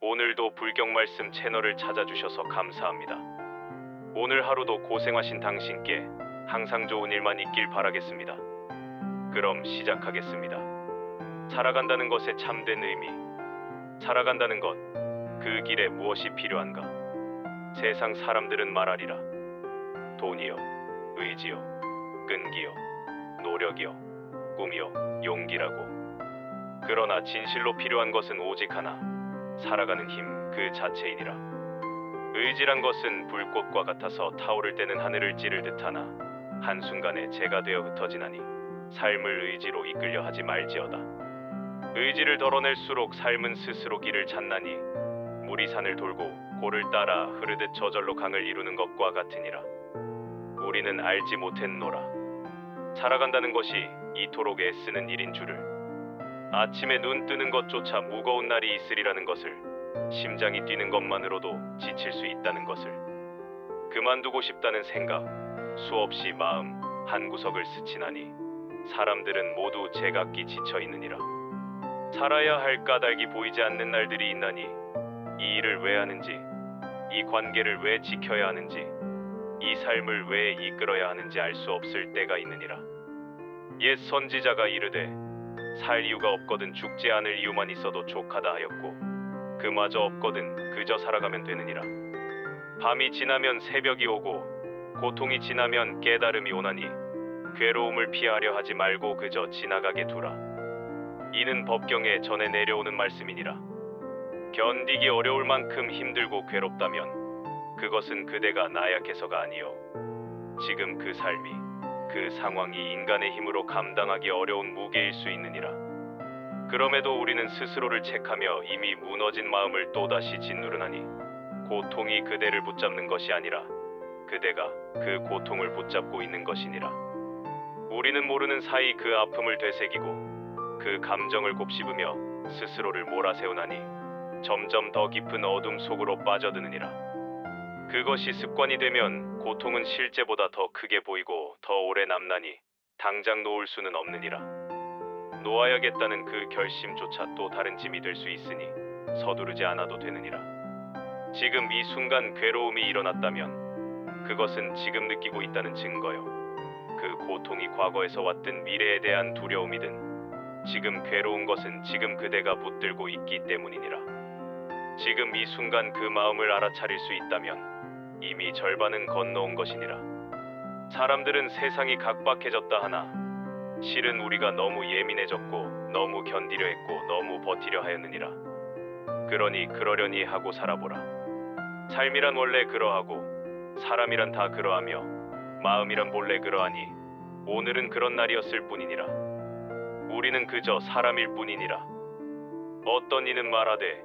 오늘도 불경 말씀 채널을 찾아주셔서 감사합니다. 오늘 하루도 고생하신 당신께 항상 좋은 일만 있길 바라겠습니다. 그럼 시작하겠습니다. 살아간다는 것의 참된 의미. 살아간다는 것, 그 길에 무엇이 필요한가? 세상 사람들은 말하리라. 돈이요, 의지요, 끈기요, 노력이요, 꿈이요, 용기라고. 그러나 진실로 필요한 것은 오직 하나, 살아가는 힘 그 자체이니라. 의지란 것은 불꽃과 같아서 타오를 때는 하늘을 찌를 듯하나 한순간에 재가 되어 흩어지나니 삶을 의지로 이끌려 하지 말지어다. 의지를 덜어낼수록 삶은 스스로 길을 찾나니 물이 산을 돌고 고를 따라 흐르듯 저절로 강을 이루는 것과 같으니라. 우리는 알지 못했노라. 살아간다는 것이 이토록 애쓰는 일인 줄을. 아침에 눈 뜨는 것조차 무거운 날이 있으리라는 것을, 심장이 뛰는 것만으로도 지칠 수 있다는 것을, 그만두고 싶다는 생각, 수없이 마음 한구석을 스치나니 사람들은 모두 제각기 지쳐 있느니라. 살아야 할 까닭이 보이지 않는 날들이 있나니 이 일을 왜 하는지, 이 관계를 왜 지켜야 하는지, 이 삶을 왜 이끌어야 하는지 알 수 없을 때가 있느니라. 옛 선지자가 이르되 살 이유가 없거든 죽지 않을 이유만 있어도 족하다 하였고 그마저 없거든 그저 살아가면 되느니라. 밤이 지나면 새벽이 오고 고통이 지나면 깨달음이 오나니 괴로움을 피하려 하지 말고 그저 지나가게 두라. 이는 법경에 전해 내려오는 말씀이니라. 견디기 어려울 만큼 힘들고 괴롭다면 그것은 그대가 나약해서가 아니요 지금 그 삶이, 그 상황이 인간의 힘으로 감당하기 어려운 무게일 수 있느니라. 그럼에도 우리는 스스로를 책하며 이미 무너진 마음을 또다시 짓누르나니 고통이 그대를 붙잡는 것이 아니라 그대가 그 고통을 붙잡고 있는 것이니라. 우리는 모르는 사이 그 아픔을 되새기고 그 감정을 곱씹으며 스스로를 몰아세우나니 점점 더 깊은 어둠 속으로 빠져드느니라. 그것이 습관이 되면 고통은 실제보다 더 크게 보이고 더 오래 남나니 당장 놓을 수는 없느니라. 놓아야겠다는 그 결심조차 또 다른 짐이 될 수 있으니 서두르지 않아도 되느니라. 지금 이 순간 괴로움이 일어났다면 그것은 지금 느끼고 있다는 증거요. 그 고통이 과거에서 왔든 미래에 대한 두려움이든 지금 괴로운 것은 지금 그대가 붙들고 있기 때문이니라. 지금 이 순간 그 마음을 알아차릴 수 있다면 이미 절반은 건너온 것이니라. 사람들은 세상이 각박해졌다 하나 실은 우리가 너무 예민해졌고 너무 견디려 했고 너무 버티려 하였느니라. 그러니 그러려니 하고 살아보라. 삶이란 원래 그러하고 사람이란 다 그러하며 마음이란 본래 그러하니 오늘은 그런 날이었을 뿐이니라. 우리는 그저 사람일 뿐이니라. 어떤 이는 말하되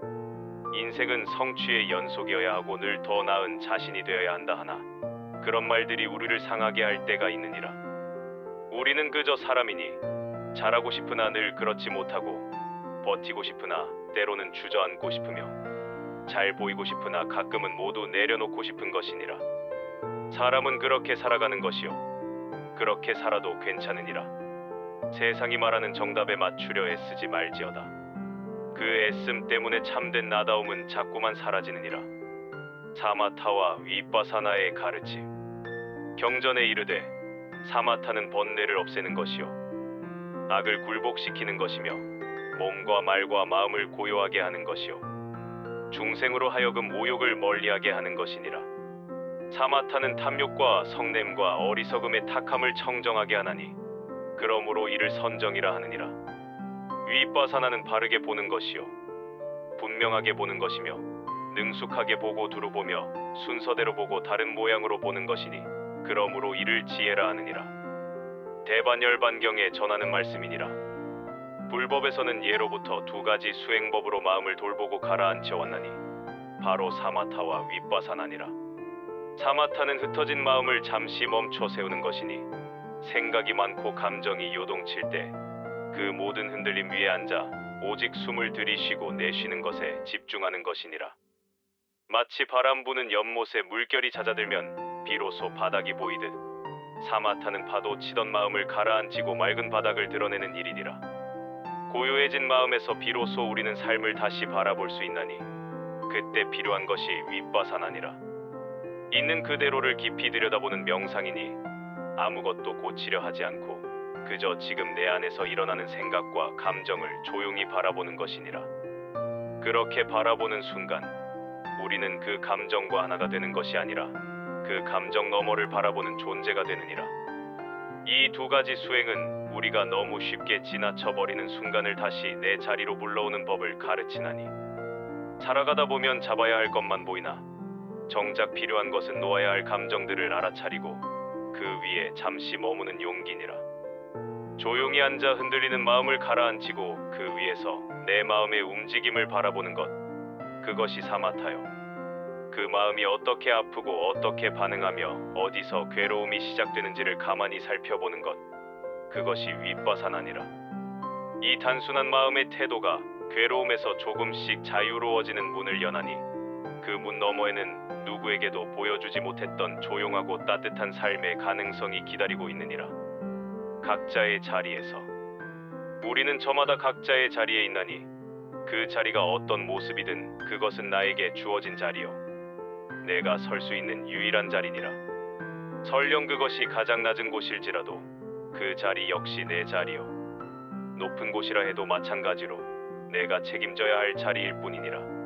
인생은 성취의 연속이어야 하고 늘 더 나은 자신이 되어야 한다 하나 그런 말들이 우리를 상하게 할 때가 있느니라. 우리는 그저 사람이니 잘하고 싶으나 늘 그렇지 못하고 버티고 싶으나 때로는 주저앉고 싶으며 잘 보이고 싶으나 가끔은 모두 내려놓고 싶은 것이니라. 사람은 그렇게 살아가는 것이요 그렇게 살아도 괜찮으니라. 세상이 말하는 정답에 맞추려 애쓰지 말지어다. 그 애씀 때문에 참된 나다움은 자꾸만 사라지느니라. 사마타와 윗바사나의 가르침. 경전에 이르되 사마타는 번뇌를 없애는 것이요 악을 굴복시키는 것이며 몸과 말과 마음을 고요하게 하는 것이요 중생으로 하여금 오욕을 멀리하게 하는 것이니라. 사마타는 탐욕과 성냄과 어리석음의 탁함을 청정하게 하나니 그러므로 이를 선정이라 하느니라. 윗바사나는 바르게 보는 것이요 분명하게 보는 것이며 능숙하게 보고 두루 보며 순서대로 보고 다른 모양으로 보는 것이니 그러므로 이를 지혜라 하느니라. 대반열반경에 전하는 말씀이니라. 불법에서는 예로부터 두 가지 수행법으로 마음을 돌보고 가라앉혀 왔나니 바로 사마타와 윗바사나니라. 사마타는 흩어진 마음을 잠시 멈춰 세우는 것이니 생각이 많고 감정이 요동칠 때 그 모든 흔들림 위에 앉아 오직 숨을 들이쉬고 내쉬는 것에 집중하는 것이니라. 마치 바람 부는 연못에 물결이 잦아들면 비로소 바닥이 보이듯 사마타는 파도 치던 마음을 가라앉히고 맑은 바닥을 드러내는 일이니라. 고요해진 마음에서 비로소 우리는 삶을 다시 바라볼 수 있나니 그때 필요한 것이 윗바산하니라. 있는 그대로를 깊이 들여다보는 명상이니 아무것도 고치려 하지 않고 그저 지금 내 안에서 일어나는 생각과 감정을 조용히 바라보는 것이니라. 그렇게 바라보는 순간 우리는 그 감정과 하나가 되는 것이 아니라 그 감정 너머를 바라보는 존재가 되느니라. 이 두 가지 수행은 우리가 너무 쉽게 지나쳐버리는 순간을 다시 내 자리로 불러오는 법을 가르치나니, 살아가다 보면 잡아야 할 것만 보이나 정작 필요한 것은 놓아야 할 감정들을 알아차리고 그 위에 잠시 머무는 용기니라. 조용히 앉아 흔들리는 마음을 가라앉히고 그 위에서 내 마음의 움직임을 바라보는 것, 그것이 사마타요. 그 마음이 어떻게 아프고 어떻게 반응하며 어디서 괴로움이 시작되는지를 가만히 살펴보는 것, 그것이 윗바사나니라. 이 단순한 마음의 태도가 괴로움에서 조금씩 자유로워지는 문을 여나니 그 문 너머에는 누구에게도 보여주지 못했던 조용하고 따뜻한 삶의 가능성이 기다리고 있느니라. 각자의 자리에서 우리는 저마다 각자의 자리에 있나니 그 자리가 어떤 모습이든 그것은 나에게 주어진 자리요, 내가 설 수 있는 유일한 자리니라. 설령 그것이 가장 낮은 곳일지라도 그 자리 역시 내 자리요, 높은 곳이라 해도 마찬가지로 내가 책임져야 할 자리일 뿐이니라.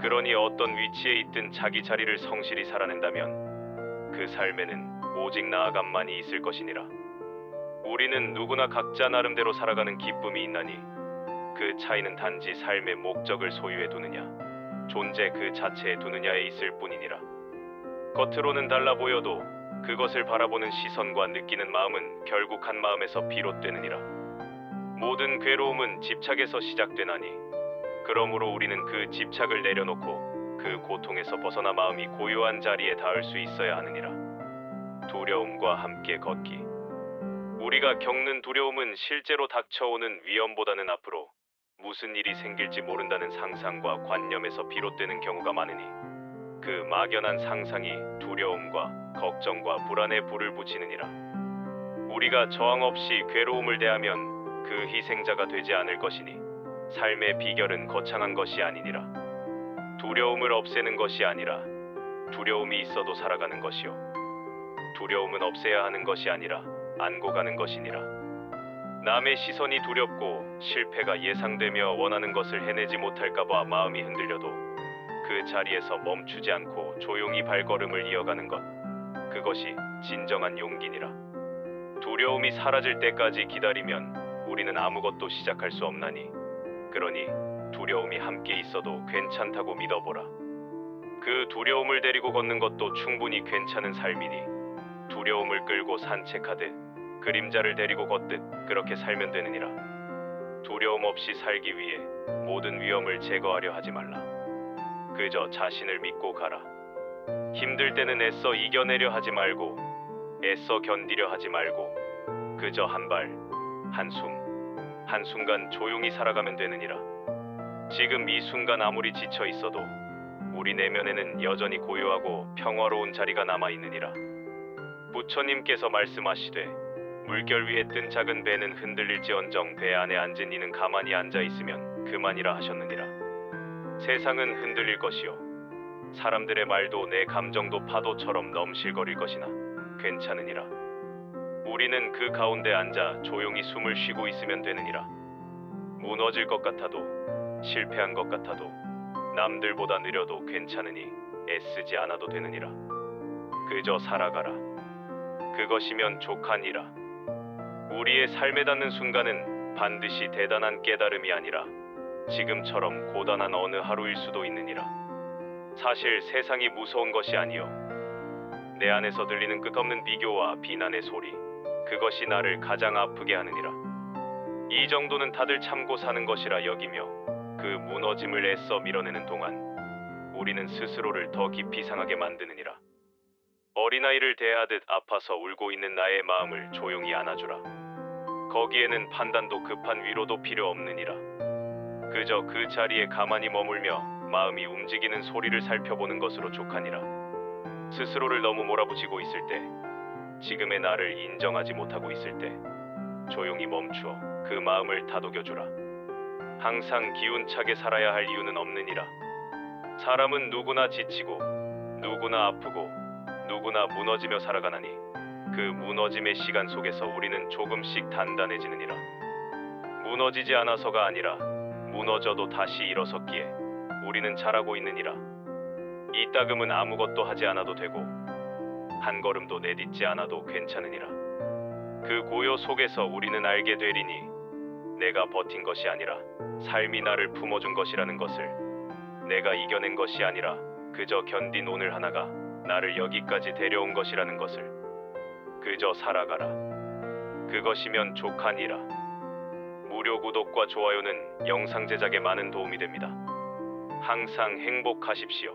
그러니 어떤 위치에 있든 자기 자리를 성실히 살아낸다면 그 삶에는 오직 나아감만이 있을 것이니라. 우리는 누구나 각자 나름대로 살아가는 기쁨이 있나니 그 차이는 단지 삶의 목적을 소유해 두느냐, 존재 그 자체에 두느냐에 있을 뿐이니라. 겉으로는 달라 보여도 그것을 바라보는 시선과 느끼는 마음은 결국 한 마음에서 비롯되느니라. 모든 괴로움은 집착에서 시작되나니 그러므로 우리는 그 집착을 내려놓고 그 고통에서 벗어나 마음이 고요한 자리에 닿을 수 있어야 하느니라. 두려움과 함께 걷기. 우리가 겪는 두려움은 실제로 닥쳐오는 위험보다는 앞으로 무슨 일이 생길지 모른다는 상상과 관념에서 비롯되는 경우가 많으니 그 막연한 상상이 두려움과 걱정과 불안에 불을 붙이느니라. 우리가 저항 없이 괴로움을 대하면 그 희생자가 되지 않을 것이니 삶의 비결은 거창한 것이 아니니라. 두려움을 없애는 것이 아니라 두려움이 있어도 살아가는 것이요, 두려움은 없애야 하는 것이 아니라 안고 가는 것이니라. 남의 시선이 두렵고 실패가 예상되며 원하는 것을 해내지 못할까봐 마음이 흔들려도 그 자리에서 멈추지 않고 조용히 발걸음을 이어가는 것, 그것이 진정한 용기니라. 두려움이 사라질 때까지 기다리면 우리는 아무것도 시작할 수 없나니, 그러니 두려움이 함께 있어도 괜찮다고 믿어보라. 그 두려움을 데리고 걷는 것도 충분히 괜찮은 삶이니 두려움을 끌고 산책하듯 그림자를 데리고 걷듯 그렇게 살면 되느니라. 두려움 없이 살기 위해 모든 위험을 제거하려 하지 말라. 그저 자신을 믿고 가라. 힘들 때는 애써 이겨내려 하지 말고 애써 견디려 하지 말고 그저 한 발, 한숨, 한순간 조용히 살아가면 되느니라. 지금 이 순간 아무리 지쳐 있어도 우리 내면에는 여전히 고요하고 평화로운 자리가 남아 있느니라. 부처님께서 말씀하시되 물결 위에 뜬 작은 배는 흔들릴지언정 배 안에 앉은 이는 가만히 앉아 있으면 그만이라 하셨느니라. 세상은 흔들릴 것이요, 사람들의 말도 내 감정도 파도처럼 넘실거릴 것이나 괜찮으니라. 우리는 그 가운데 앉아 조용히 숨을 쉬고 있으면 되느니라. 무너질 것 같아도 실패한 것 같아도 남들보다 느려도 괜찮으니 애쓰지 않아도 되느니라. 그저 살아가라. 그것이면 족하니라. 우리의 삶에 닿는 순간은 반드시 대단한 깨달음이 아니라 지금처럼 고단한 어느 하루일 수도 있느니라. 사실 세상이 무서운 것이 아니요, 내 안에서 들리는 끝없는 비교와 비난의 소리, 그것이 나를 가장 아프게 하느니라. 이 정도는 다들 참고 사는 것이라 여기며 그 무너짐을 애써 밀어내는 동안 우리는 스스로를 더 깊이 상하게 만드느니라. 어린아이를 대하듯 아파서 울고 있는 나의 마음을 조용히 안아주라. 거기에는 판단도 급한 위로도 필요 없느니라. 그저 그 자리에 가만히 머물며 마음이 움직이는 소리를 살펴보는 것으로 족하니라. 스스로를 너무 몰아붙이고 있을 때, 지금의 나를 인정하지 못하고 있을 때 조용히 멈추어 그 마음을 다독여주라. 항상 기운차게 살아야 할 이유는 없느니라. 사람은 누구나 지치고 누구나 아프고 누구나 무너지며 살아가나니 그 무너짐의 시간 속에서 우리는 조금씩 단단해지느니라. 무너지지 않아서가 아니라 무너져도 다시 일어섰기에 우리는 잘하고 있느니라. 이따금은 아무것도 하지 않아도 되고 한 걸음도 내딛지 않아도 괜찮으니라. 그 고요 속에서 우리는 알게 되리니 내가 버틴 것이 아니라 삶이 나를 품어준 것이라는 것을, 내가 이겨낸 것이 아니라 그저 견딘 오늘 하나가 나를 여기까지 데려온 것이라는 것을. 그저 살아가라. 그것이면 족하니라. 무료 구독과 좋아요는 영상 제작에 많은 도움이 됩니다. 항상 행복하십시오.